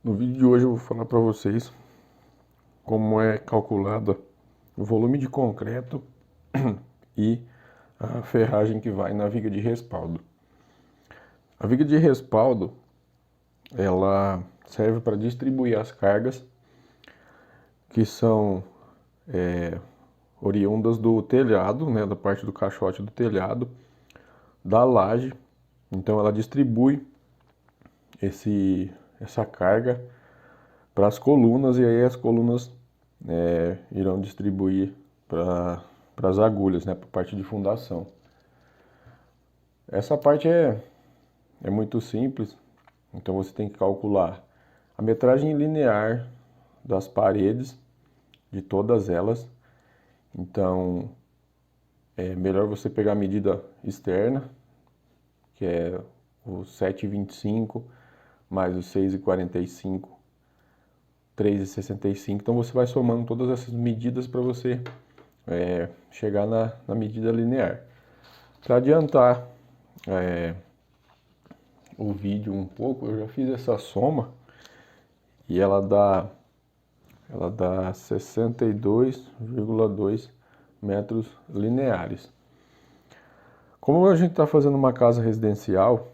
No vídeo de hoje eu vou falar para vocês como é calculada o volume de concreto e a ferragem que vai na viga de respaldo. A viga de respaldo, ela serve para distribuir as cargas que são oriundas do telhado, né, da parte do caixote do telhado, da laje. Então ela distribui essa carga para as colunas, e aí as colunas irão distribuir para as agulhas, né, para a parte de fundação. Essa parte é muito simples, então você tem que calcular a metragem linear das paredes, de todas elas. Então é melhor você pegar a medida externa, que é o 7,25 mais o 6,45, 3,65. Então você vai somando todas essas medidas para você chegar na medida linear. Para adiantar o vídeo um pouco, eu já fiz essa soma e ela dá 62,2 metros lineares. Como a gente está fazendo uma casa residencial,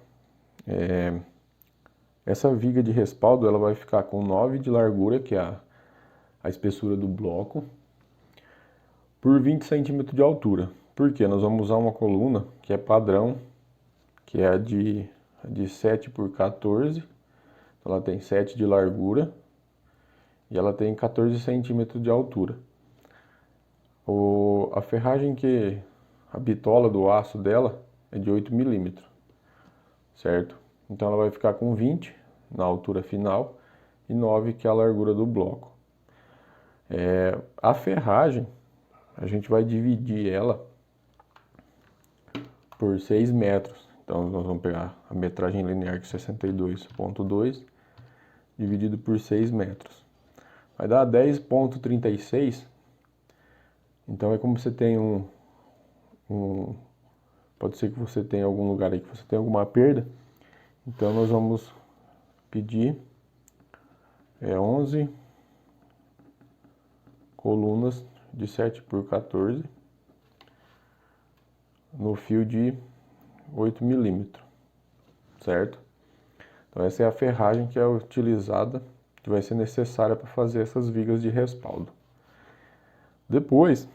essa viga de respaldo ela vai ficar com 9 de largura, que é a espessura do bloco, por 20 centímetros de altura. Por quê? Nós vamos usar uma coluna que é padrão, que é de 7 por 14, ela tem 7 de largura e ela tem 14 centímetros de altura. A ferragem a bitola do aço dela é de 8 milímetros, certo? Então ela vai ficar com 20 na altura final e 9 que é a largura do bloco. A ferragem, a gente vai dividir ela por 6 metros. Então nós vamos pegar a metragem linear, que é 62,2, dividido por 6 metros. Vai dar 10,36. Então é como você tem pode ser que você tenha algum lugar aí que você tenha alguma perda. Então nós vamos pedir 11 colunas de 7 por 14 no fio de 8 milímetros, certo? Então essa é a ferragem que é utilizada, que vai ser necessária para fazer essas vigas de respaldo. Depois,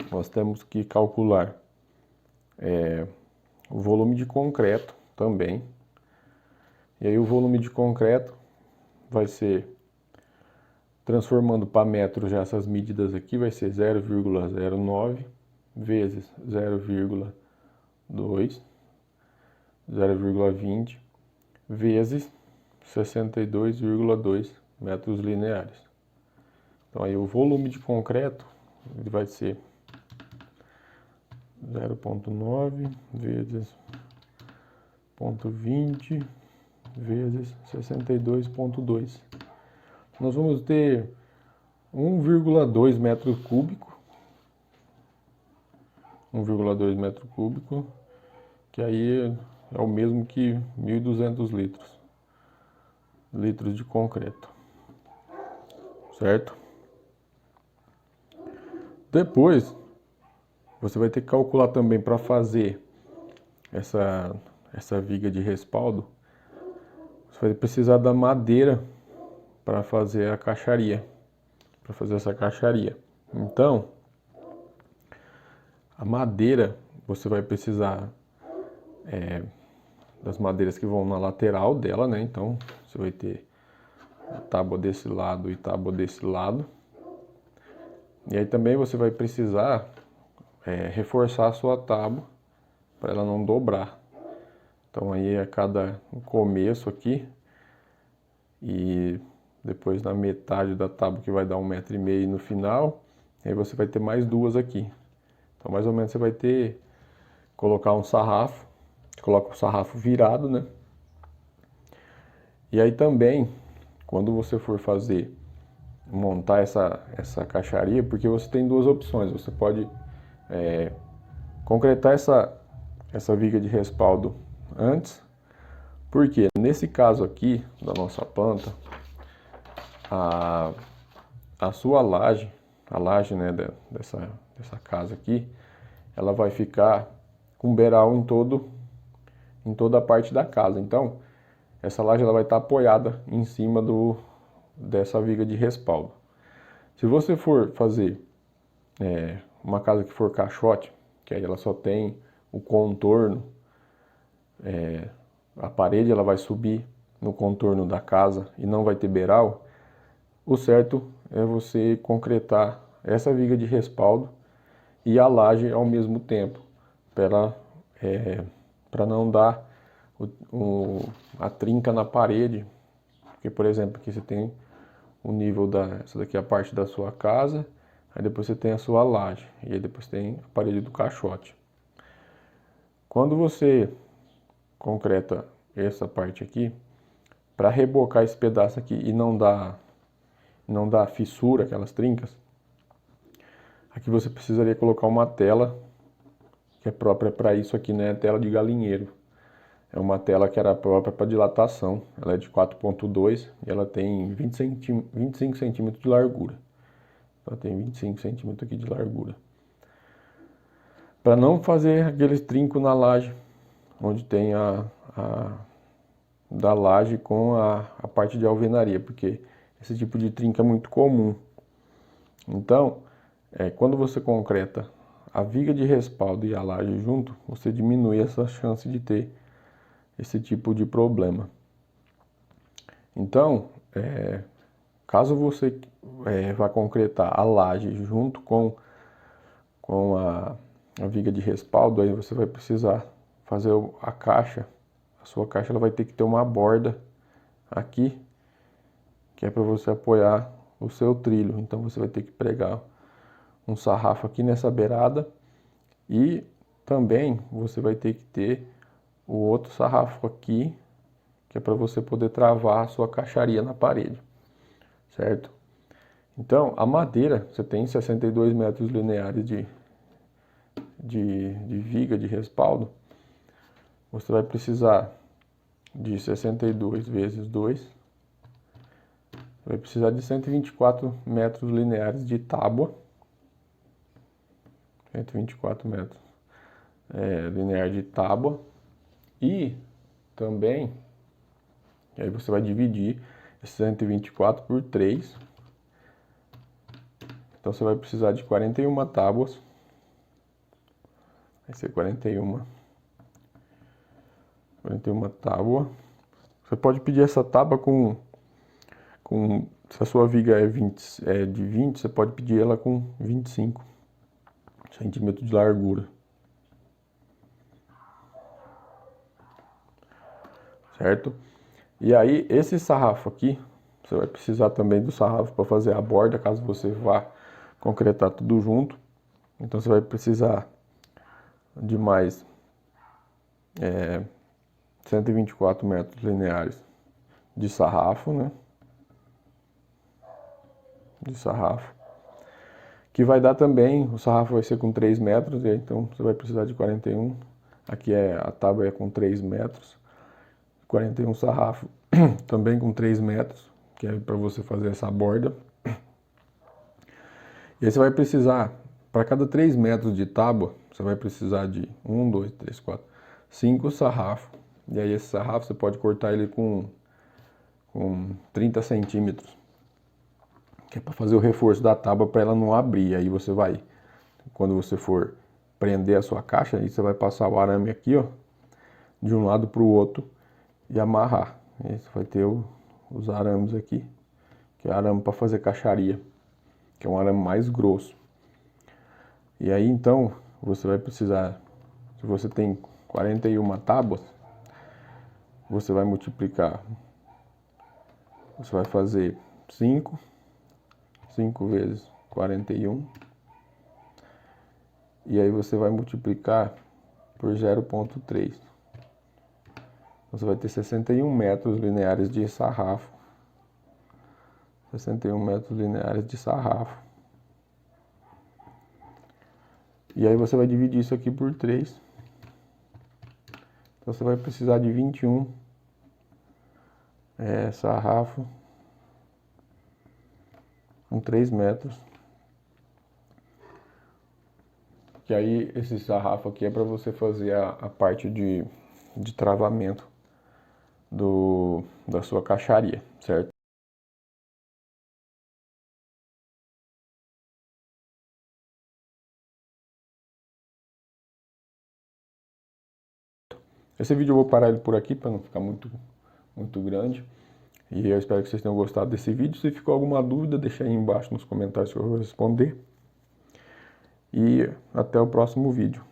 nós temos que calcular o volume de concreto também. E aí o volume de concreto vai ser, transformando para metro já essas medidas aqui, vai ser 0,09 vezes 0,2, 0,20 vezes 62,2 metros lineares. Então aí o volume de concreto ele vai ser 0,9 vezes 0,20 vezes 62,2. Nós vamos ter 1,2 metro cúbico. 1,2 metro cúbico, que aí é o mesmo que 1.200 litros de concreto, certo? Depois, você vai ter que calcular também para fazer essa viga de respaldo. Você vai precisar da madeira para fazer a caixaria, para fazer essa caixaria. Então, a madeira, você vai precisar das madeiras que vão na lateral dela, né? Então, você vai ter a tábua desse lado e tábua desse lado. E aí também você vai precisar reforçar a sua tábua para ela não dobrar. Então aí a cada começo aqui e depois na metade da tábua, que vai dar 1,5 m no final, aí você vai ter mais duas aqui. Então mais ou menos você vai colocar um sarrafo, coloca o sarrafo virado, né? E aí também, quando você for montar essa caixaria, porque você tem duas opções. Você pode concretar essa viga de respaldo antes, Porque nesse caso aqui da nossa planta, a sua laje, a laje, né, dessa casa aqui, ela vai ficar com beiral em toda a parte da casa. Então, essa laje ela vai estar apoiada em cima dessa viga de respaldo. Se você for fazer uma casa que for caixote, que aí ela só tem o contorno, a parede ela vai subir no contorno da casa e não vai ter beiral, o certo é você concretar essa viga de respaldo e a laje ao mesmo tempo, para não dar a trinca na parede. Porque, por exemplo, aqui você tem o nível essa daqui é a parte da sua casa, aí depois você tem a sua laje, e aí depois tem a parede do caixote. Quando você concreta essa parte aqui, para rebocar esse pedaço aqui e não dar fissura, aquelas trincas, aqui você precisaria colocar uma tela que é própria para isso aqui, né? Tela de galinheiro. É uma tela que era própria para dilatação. Ela é de 4.2 e ela tem 25 centímetros de largura. Ela tem 25 centímetros aqui de largura. Para não fazer aqueles trincos na laje, onde tem da laje com a parte de alvenaria, porque esse tipo de trinca é muito comum. Então, quando você concreta a viga de respaldo e a laje junto, você diminui essa chance de ter esse tipo de problema. Então, caso você vá concretar a laje junto com a viga de respaldo, aí você vai precisar fazer a caixa. A sua caixa ela vai ter que ter uma borda aqui, que é para você apoiar o seu trilho. Então você vai ter que pregar um sarrafo aqui nessa beirada e também você vai ter que ter o outro sarrafo aqui, que é para você poder travar a sua caixaria na parede, certo? Então, a madeira, você tem 62 metros lineares de viga de respaldo, você vai precisar de 62 vezes 2, vai precisar de 124 metros lineares de tábua, 124 metros linear de tábua, e também, aí você vai dividir esse 124 por 3, então você vai precisar de 41 tábuas, vai ser 41 tábuas. Você pode pedir essa tábua se a sua viga é de 20, você pode pedir ela com 25 centímetros de largura. Certo? E aí, esse sarrafo aqui, você vai precisar também do sarrafo para fazer a borda, caso você vá concretar tudo junto. Então, você vai precisar de mais 124 metros lineares de sarrafo, né? De sarrafo. Que vai dar também, o sarrafo vai ser com 3 metros, e aí, então você vai precisar de 41. Aqui a tábua é com 3 metros. 41 sarrafo também com 3 metros, que é para você fazer essa borda. E aí você vai precisar, para cada 3 metros de tábua, você vai precisar de 1, 2, 3, 4, 5 sarrafos. E aí esse sarrafo você pode cortar ele com 30 centímetros, que é para fazer o reforço da tábua para ela não abrir. Aí você vai, quando você for prender a sua caixa, aí você vai passar o arame aqui, ó, de um lado para o outro e amarrar. Aí você vai ter os arames aqui, que é arame para fazer caixaria, que é um arame mais grosso. E aí então você vai precisar, se você tem 41 tábuas, você vai multiplicar, você vai fazer 5 vezes 41, e aí você vai multiplicar por 0,3. Você vai ter 61 metros lineares de sarrafo. 61 metros lineares de sarrafo. E aí você vai dividir isso aqui por 3. Então você vai precisar de 21 sarrafo com 3 metros. Que aí esse sarrafo aqui é para você fazer a parte de travamento da sua caixaria, certo? Esse vídeo eu vou parar ele por aqui para não ficar muito grande. E eu espero que vocês tenham gostado desse vídeo. Se ficou alguma dúvida, deixa aí embaixo nos comentários que eu vou responder. E até o próximo vídeo.